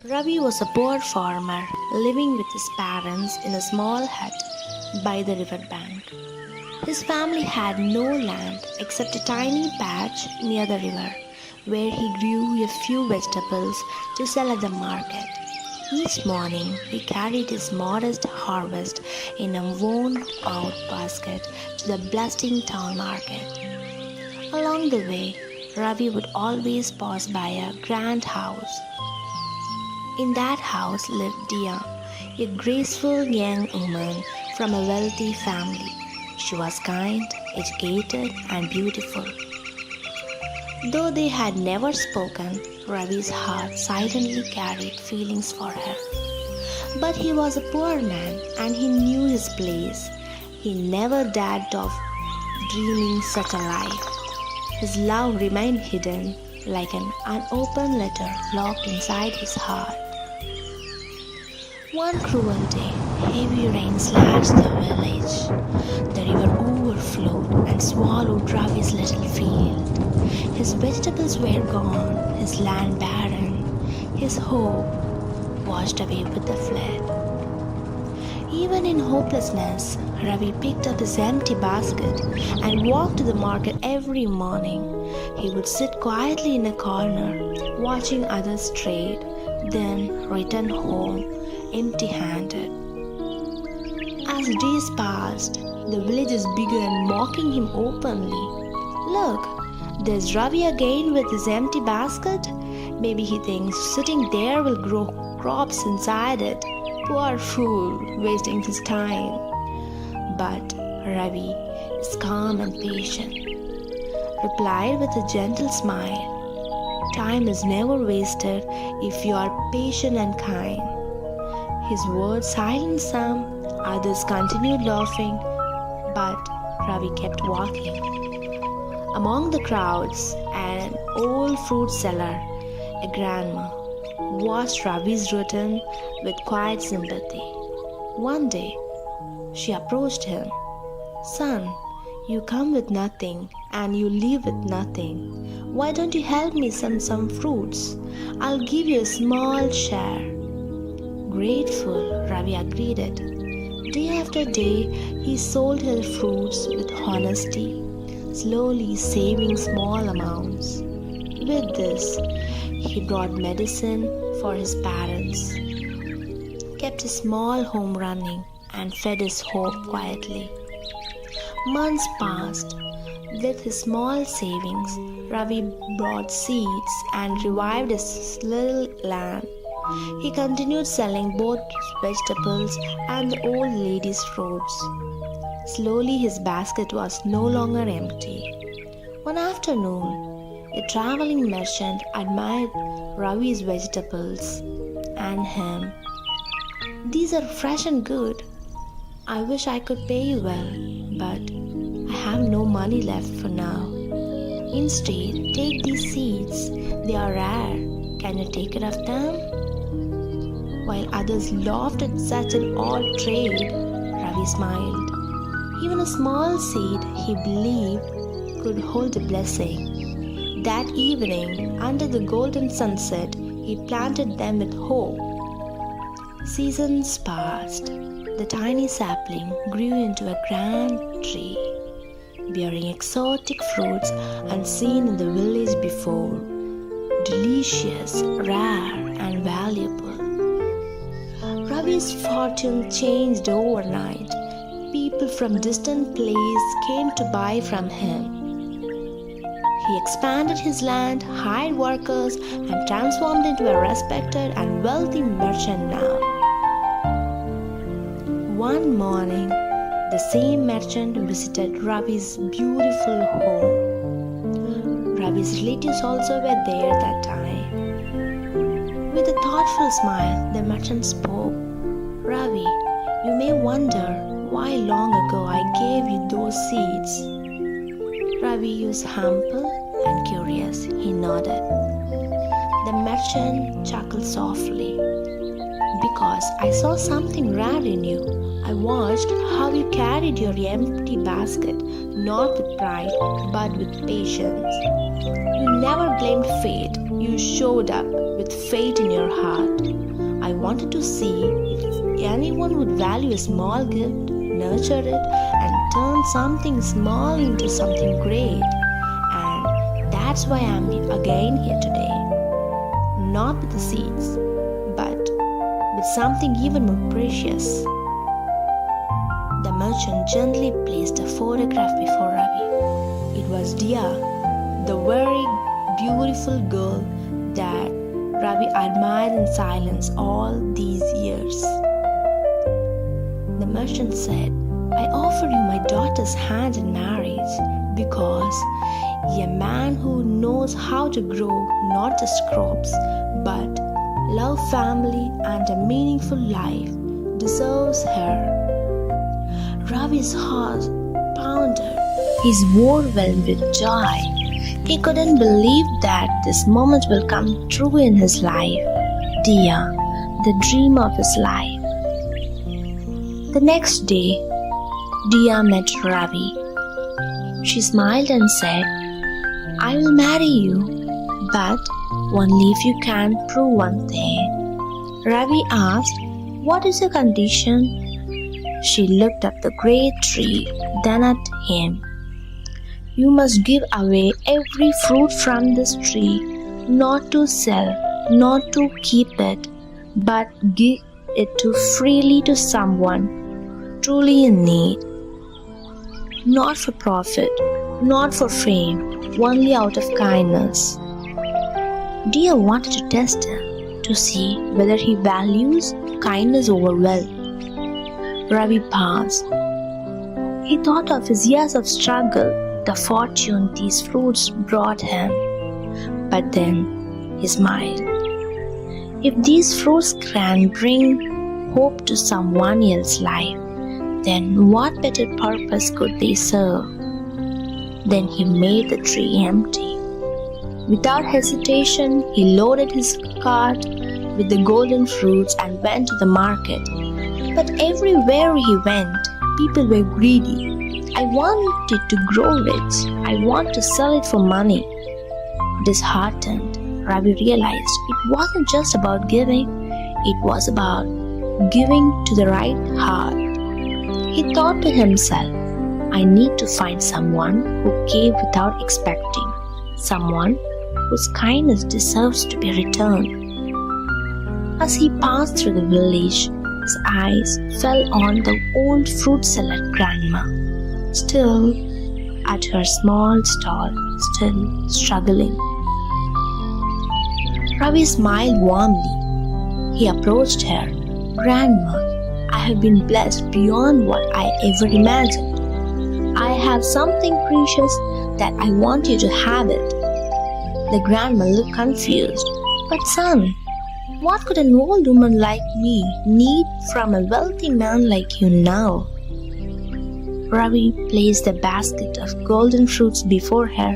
Ravi was a poor farmer living with his parents in a small hut by the river bank. His family had no land except a tiny patch near the river where he grew a few vegetables to sell at the market. Each morning he carried his modest harvest in a worn out basket to the bustling town market. Along the way, Ravi would always pass by a grand house. In that house lived Dia, a graceful young woman from a wealthy family. She was kind, educated, and beautiful. Though they had never spoken, Ravi's heart silently carried feelings for her. But he was a poor man and he knew his place. He never dared of dreaming such a life. His love remained hidden like an unopened letter locked inside his heart. One cruel day, heavy rain slashed the village. The river overflowed and swallowed Ravi's little field. His vegetables were gone, his land barren, his hope washed away with the flood. Even in hopelessness, Ravi picked up his empty basket and walked to the market every morning. He would sit quietly in a corner, watching others trade, then return home empty-handed. As days passed, the villagers began mocking him openly. Look, there's Ravi again with his empty basket. Maybe he thinks sitting there will grow crops inside it. Poor fool, wasting his time. But Ravi is calm and patient, replied with a gentle smile. Time is never wasted if you are patient and kind. His words silenced some, others continued laughing, but Ravi kept walking. Among the crowds, an old fruit seller, a grandma, watched Ravi's routine with quiet sympathy. One day, she approached him. Son, you come with nothing and you leave with nothing. Why don't you help me sell some fruits? I'll give you a small share. Grateful, Ravi agreed it. Day after day, he sold her fruits with honesty, slowly saving small amounts. With this, he brought medicine for his parents, kept his small home running, and fed his hope quietly. Months passed. With his small savings, Ravi bought seeds and revived his little land. He continued selling both vegetables and the old lady's fruits. Slowly his basket was no longer empty. One afternoon, a traveling merchant admired Ravi's vegetables and him. These are fresh and good. I wish I could pay you well, but I have no money left for now. Instead, take these seeds. They are rare. Can you take care of them? While others laughed at such an odd trade, Ravi smiled. Even a small seed, he believed, could hold a blessing. That evening, under the golden sunset, he planted them with hope. Seasons passed. The tiny sapling grew into a grand tree, bearing exotic fruits unseen in the village before, delicious, rare, and valuable. Ravi's fortune changed overnight. People from distant places came to buy from him. He expanded his land, hired workers, and transformed into a respected and wealthy merchant now. One morning, the same merchant visited Ravi's beautiful home. Ravi's relatives also were there that time. With a thoughtful smile, the merchant spoke. Ravi, you may wonder why long ago I gave you those seeds. Ravi was humble and curious. He nodded. The merchant chuckled softly. Because I saw something rare in you. I watched how you carried your empty basket, not with pride, but with patience. You never blamed fate. You showed up, with faith in your heart. I wanted to see if anyone would value a small gift, nurture it, and turn something small into something great. And that's why I'm again here today. Not with the seeds, but with something even more precious. The merchant gently placed a photograph before Ravi. It was Dia, the very beautiful girl that Ravi admired in silence all these years. The merchant said, I offer you my daughter's hand in marriage because a man who knows how to grow not just crops but love, family, and a meaningful life deserves her. Ravi's heart pounded. He's overwhelmed with joy. He couldn't believe that this moment will come true in his life. Dia, the dream of his life. The next day, Dia met Ravi. She smiled and said, I will marry you, but only if you can prove one thing. Ravi asked, what is your condition? She looked at the great tree, then at him. You must give away every fruit from this tree, not to sell, not to keep it, but give it freely to someone truly in need. Not for profit, not for fame, only out of kindness. Dia wanted to test him to see whether he values kindness over wealth. Ravi paused. He thought of his years of struggle, the fortune these fruits brought him. But then he smiled. If these fruits can bring hope to someone else's life, then what better purpose could they serve? Then he made the tree empty. Without hesitation, he loaded his cart with the golden fruits and went to the market. But everywhere he went, people were greedy. I want it to grow rich. I want to sell it for money. Disheartened, Ravi realized it wasn't just about giving, it was about giving to the right heart. He thought to himself, I need to find someone who gave without expecting, someone whose kindness deserves to be returned. As he passed through the village, his eyes fell on the old fruit seller grandma, still at her small stall, still struggling. Ravi smiled warmly. He approached her. Grandma, I have been blessed beyond what I ever imagined. I have something precious that I want you to have it. The grandma looked confused. But son, what could an old woman like me need from a wealthy man like you now? Ravi placed a basket of golden fruits before her.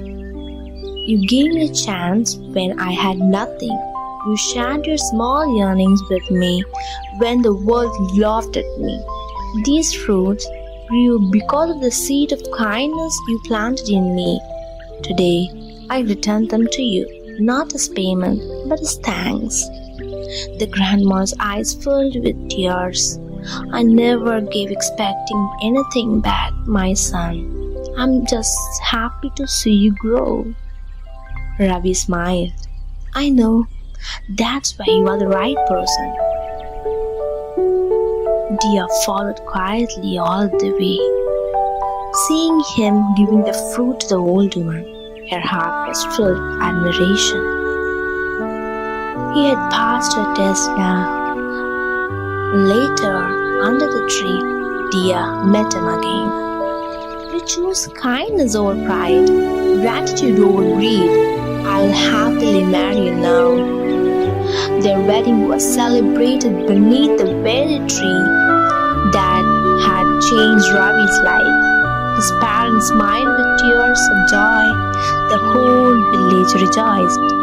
You gave me a chance when I had nothing. You shared your small earnings with me when the world laughed at me. These fruits grew because of the seed of kindness you planted in me. Today, I return them to you, not as payment, but as thanks. The grandma's eyes filled with tears. I never gave expecting anything back, my son. I'm just happy to see you grow. Ravi smiled. I know. That's why you are the right person. Dia followed quietly all the way. Seeing him giving the fruit to the old woman, her heart was filled with admiration. He had passed her test now. Later, under the tree, Dia met him again. You choose kindness over pride, gratitude over greed. I'll happily marry you now. Their wedding was celebrated beneath the very tree that had changed Ravi's life. His parents smiled with tears of joy. The whole village rejoiced.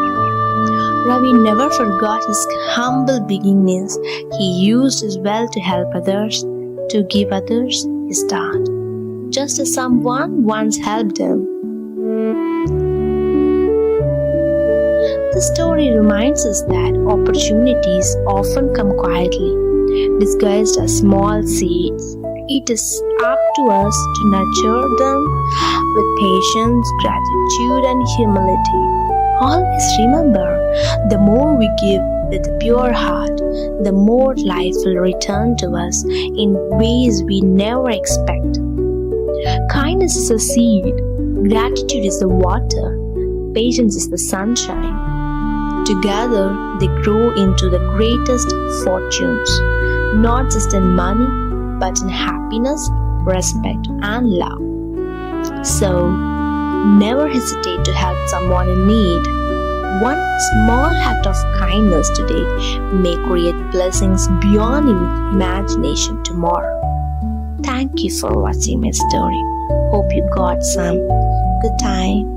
Ravi never forgot his humble beginnings. He used his wealth to help others, to give others his start, just as someone once helped him. The story reminds us that opportunities often come quietly, disguised as small seeds. It is up to us to nurture them with patience, gratitude, and humility. Always remember, the more we give with a pure heart, the more life will return to us in ways we never expect. Kindness is a seed, gratitude is the water, patience is the sunshine. Together, they grow into the greatest fortunes, not just in money, but in happiness, respect, and love. So, never hesitate to help someone in need. One small act of kindness today may create blessings beyond imagination tomorrow. Thank you for watching my story. Hope you got some good time.